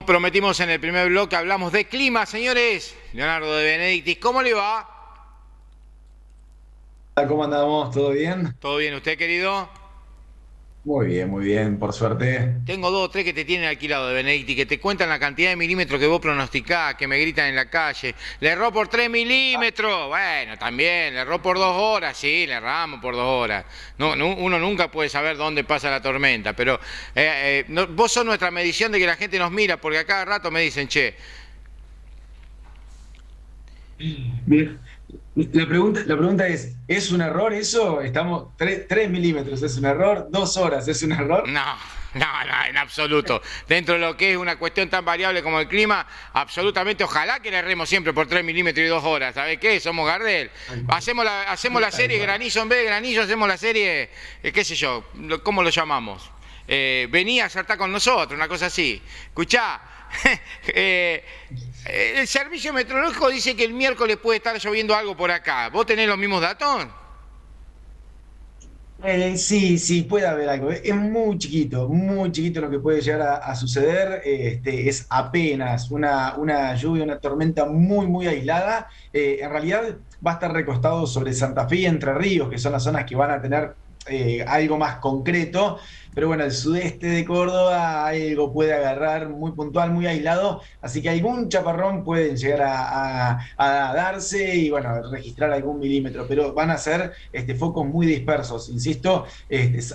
Prometimos en el primer bloque, hablamos de clima, señores. Leonardo de Benedictis, ¿cómo le va? ¿Cómo andamos? ¿Todo bien? ¿Todo bien usted, querido? Muy bien, por suerte. Tengo dos o tres que te tienen alquilado de Benedictis, que te cuentan la cantidad de milímetros que vos pronosticás, que me gritan en la calle. Le erró por 3 milímetros. Bueno, también, le erró por 2 horas. Sí, le erramos por 2 horas. Uno nunca puede saber dónde pasa la tormenta, pero vos sos nuestra medición de que la gente nos mira, porque a cada rato me dicen, che, Bien. La pregunta ¿es un error eso? Estamos 3 milímetros, ¿es un error? 2 horas, ¿es un error? no, no, en absoluto. Dentro de lo que es una cuestión tan variable como el clima, absolutamente, ojalá que le erremos siempre por 3 milímetros y 2 horas. ¿Sabés qué? Somos Gardel. Hacemos la Tal serie cual. granizo en vez de granizo, hacemos la serie, qué sé yo, ¿cómo lo llamamos? Vení a acertar con nosotros, una cosa así. Escuchá, eh, el servicio meteorológico dice que el miércoles puede estar lloviendo algo por acá. ¿Vos tenés los mismos datos? Sí, sí, puede haber algo. Es muy chiquito lo que puede llegar a suceder. Es apenas una lluvia, una tormenta muy aislada. En realidad va a estar recostado sobre Santa Fe y Entre Ríos, que son las zonas que van a tener algo más concreto. Pero bueno, el sudeste de Córdoba algo puede agarrar muy puntual, muy aislado. Así que algún chaparrón pueden llegar a darse y bueno, registrar algún milímetro. Pero van a ser focos muy dispersos, insisto,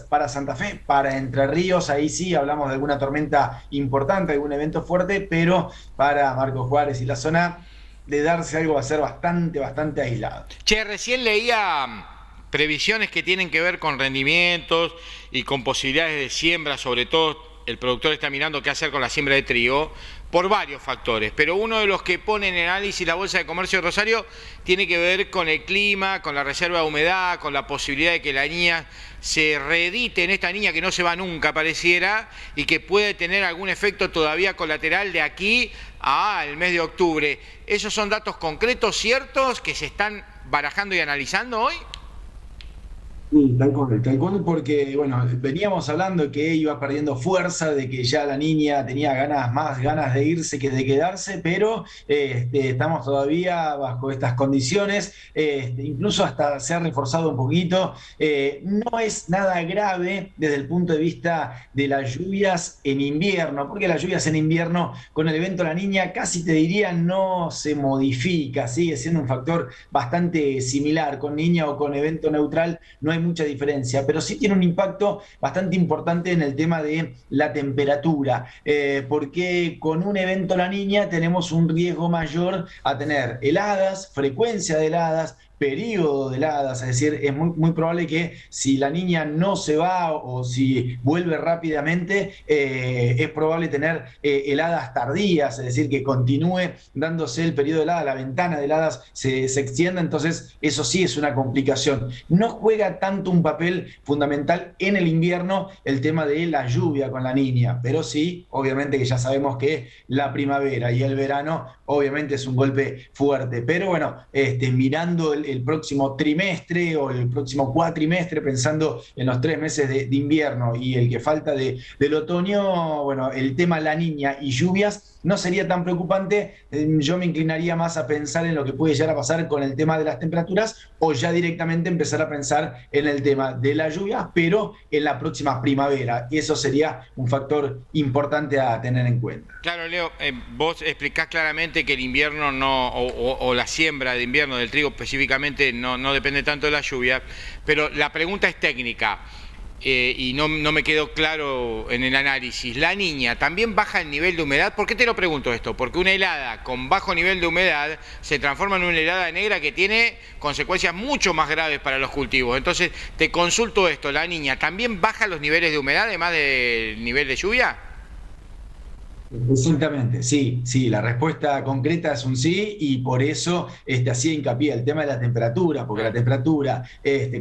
para Santa Fe, para Entre Ríos, ahí sí hablamos de alguna tormenta importante, algún evento fuerte, pero para Marcos Juárez y la zona de darse algo va a ser bastante aislado. Che, recién leía previsiones que tienen que ver con rendimientos y con posibilidades de siembra, sobre todo el productor está mirando qué hacer con la siembra de trigo, por varios factores, pero uno de los que pone en análisis la Bolsa de Comercio de Rosario tiene que ver con el clima, con la reserva de humedad, con la posibilidad de que la niña se reedite en esta niña que no se va nunca, pareciera, y que puede tener algún efecto todavía colateral de aquí al mes de octubre. ¿Esos son datos concretos, ciertos, que se están barajando y analizando hoy? Sí, tal cual, porque bueno, veníamos hablando que iba perdiendo fuerza, de que ya la niña tenía más ganas de irse que de quedarse, pero estamos todavía bajo estas condiciones, incluso hasta se ha reforzado un poquito. No es nada grave desde el punto de vista de las lluvias en invierno, porque las lluvias en invierno con el evento La Niña casi te diría no se modifica, sigue siendo un factor bastante similar con niña o con evento neutral, no hay mucha diferencia, pero sí tiene un impacto bastante importante en el tema de la temperatura, porque con un evento La Niña tenemos un riesgo mayor a tener heladas, frecuencia de heladas, periodo de heladas, es decir, es muy probable que si la niña no se va o si vuelve rápidamente, es probable tener heladas tardías, es decir, que continúe dándose el periodo de helada, la ventana de heladas se extienda, entonces eso sí es una complicación. No juega tanto un papel fundamental en el invierno el tema de la lluvia con la niña, pero sí, obviamente que ya sabemos que la primavera y el verano obviamente es un golpe fuerte, pero bueno, mirando el próximo trimestre o el próximo cuatrimestre, pensando en los 3 meses de invierno y el que falta del otoño, bueno, el tema la niña y lluvias no sería tan preocupante. Yo me inclinaría más a pensar en lo que puede llegar a pasar con el tema de las temperaturas o ya directamente empezar a pensar en el tema de la lluvia, pero en la próxima primavera. Y eso sería un factor importante a tener en cuenta. Claro, Leo, vos explicás claramente que el invierno no, o la siembra de invierno del trigo específicamente no depende tanto de la lluvia, pero la pregunta es técnica. Y no me quedó claro en el análisis. ¿La niña también baja el nivel de humedad? ¿Por qué te lo pregunto esto? Porque una helada con bajo nivel de humedad se transforma en una helada negra que tiene consecuencias mucho más graves para los cultivos. Entonces, te consulto esto, ¿la niña también baja los niveles de humedad además del nivel de lluvia? Exactamente, sí, sí, la respuesta concreta es un sí y por eso hacía hincapié el tema de la temperatura, porque la Claro. temperatura,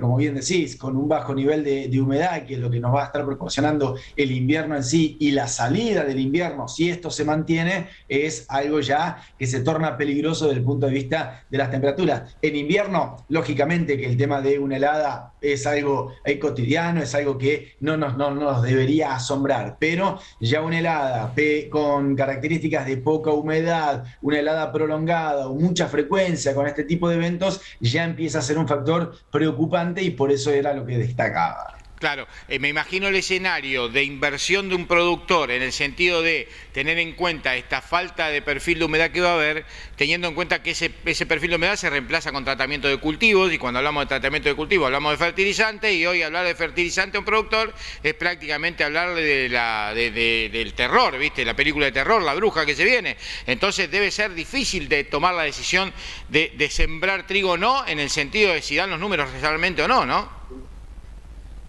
como bien decís, con un bajo nivel de humedad, que es lo que nos va a estar proporcionando el invierno en sí y la salida del invierno, si esto se mantiene, es algo ya que se torna peligroso desde el punto de vista de las temperaturas. En invierno, lógicamente que el tema de una helada es algo cotidiano, es algo que no nos debería asombrar, pero ya una helada con características de poca humedad, una helada prolongada o mucha frecuencia con este tipo de eventos, ya empieza a ser un factor preocupante y por eso era lo que destacaba. Claro, me imagino el escenario de inversión de un productor en el sentido de tener en cuenta esta falta de perfil de humedad que va a haber, teniendo en cuenta que ese perfil de humedad se reemplaza con tratamiento de cultivos, y cuando hablamos de tratamiento de cultivos hablamos de fertilizante, y hoy hablar de fertilizante a un productor es prácticamente hablarle del terror, ¿viste? La película de terror, La Bruja que se viene. Entonces debe ser difícil de tomar la decisión de sembrar trigo o no, en el sentido de si dan los números realmente o no, ¿no?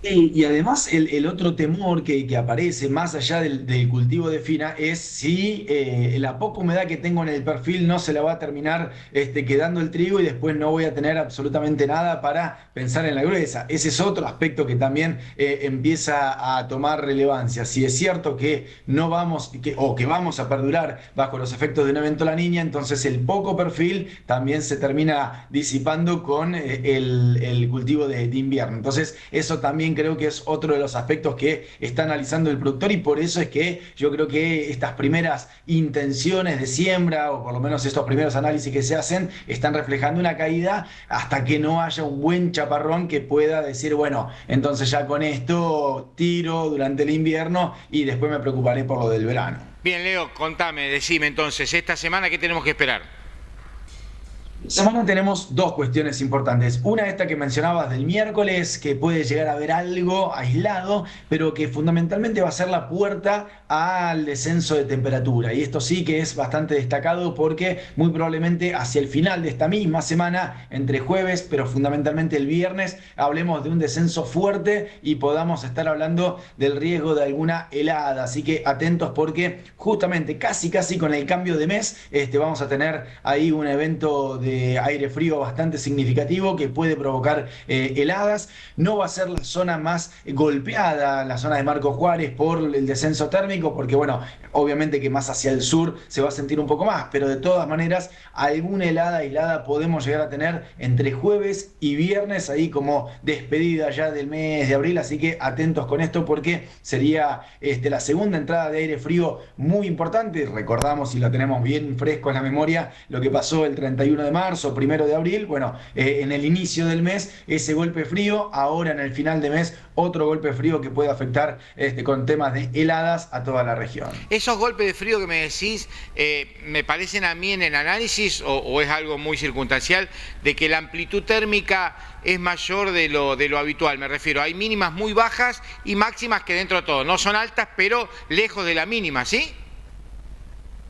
Y además el otro temor que aparece más allá del cultivo de fina es si la poca humedad que tengo en el perfil no se la va a terminar quedando el trigo y después no voy a tener absolutamente nada para pensar en la gruesa. Ese es otro aspecto que también empieza a tomar relevancia. Si es cierto que no vamos o que vamos a perdurar bajo los efectos de un evento La Niña, entonces el poco perfil también se termina disipando con el cultivo de invierno. Entonces eso también creo que es otro de los aspectos que está analizando el productor y por eso es que yo creo que estas primeras intenciones de siembra o por lo menos estos primeros análisis que se hacen están reflejando una caída hasta que no haya un buen chaparrón que pueda decir, bueno, entonces ya con esto tiro durante el invierno y después me preocuparé por lo del verano. Bien, Leo, contame, decime entonces, esta semana ¿qué tenemos que esperar? Semana tenemos dos cuestiones importantes. Una, esta que mencionabas del miércoles, que puede llegar a haber algo aislado, pero que fundamentalmente va a ser la puerta al descenso de temperatura. Y esto sí que es bastante destacado porque muy probablemente hacia el final de esta misma semana, entre jueves, pero fundamentalmente el viernes, hablemos de un descenso fuerte y podamos estar hablando del riesgo de alguna helada. Así que atentos porque justamente casi con el cambio de mes vamos a tener ahí un evento de aire frío bastante significativo que puede provocar heladas. No va a ser la zona más golpeada, la zona de Marcos Juárez por el descenso térmico, porque bueno, obviamente que más hacia el sur se va a sentir un poco más, pero de todas maneras alguna helada aislada podemos llegar a tener entre jueves y viernes, ahí como despedida ya del mes de abril, así que atentos con esto porque sería la segunda entrada de aire frío muy importante. Recordamos, y lo tenemos bien fresco en la memoria, lo que pasó el 31 de marzo, 1 de abril, bueno, en el inicio del mes ese golpe frío, ahora en el final de mes otro golpe frío que puede afectar con temas de heladas a toda la región. Esos golpes de frío que me decís, me parecen a mí en el análisis, o es algo muy circunstancial, de que la amplitud térmica es mayor de lo habitual, me refiero, hay mínimas muy bajas y máximas que dentro de todo no son altas, pero lejos de la mínima, ¿sí?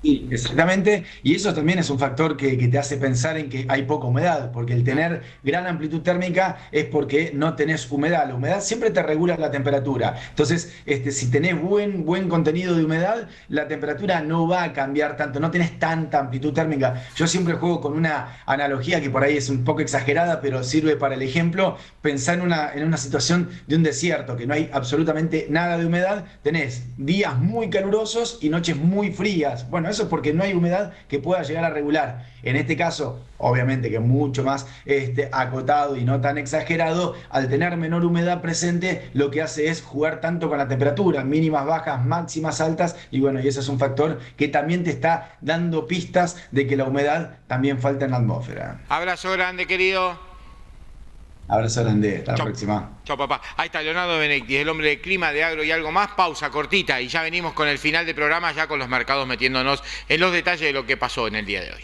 Sí, exactamente, y eso también es un factor que te hace pensar en que hay poca humedad, porque el tener gran amplitud térmica es porque no tenés humedad. La humedad siempre te regula la temperatura. Entonces, si tenés buen contenido de humedad, la temperatura no va a cambiar tanto, no tenés tanta amplitud térmica. Yo siempre juego con una analogía que por ahí es un poco exagerada, pero sirve para el ejemplo. Pensá en una situación de un desierto, que no hay absolutamente nada de humedad, tenés días muy calurosos y noches muy frías. Bueno, eso es porque no hay humedad que pueda llegar a regular. En este caso, obviamente que mucho más acotado y no tan exagerado, al tener menor humedad presente, lo que hace es jugar tanto con la temperatura, mínimas bajas, máximas altas, y bueno, y ese es un factor que también te está dando pistas de que la humedad también falta en la atmósfera. Abrazo grande, querido. Abrazo grande, hasta la próxima. Chao, papá. Ahí está Leonardo Benecti, el hombre de clima, de agro y algo más. Pausa cortita y ya venimos con el final del programa, ya con los mercados metiéndonos en los detalles de lo que pasó en el día de hoy.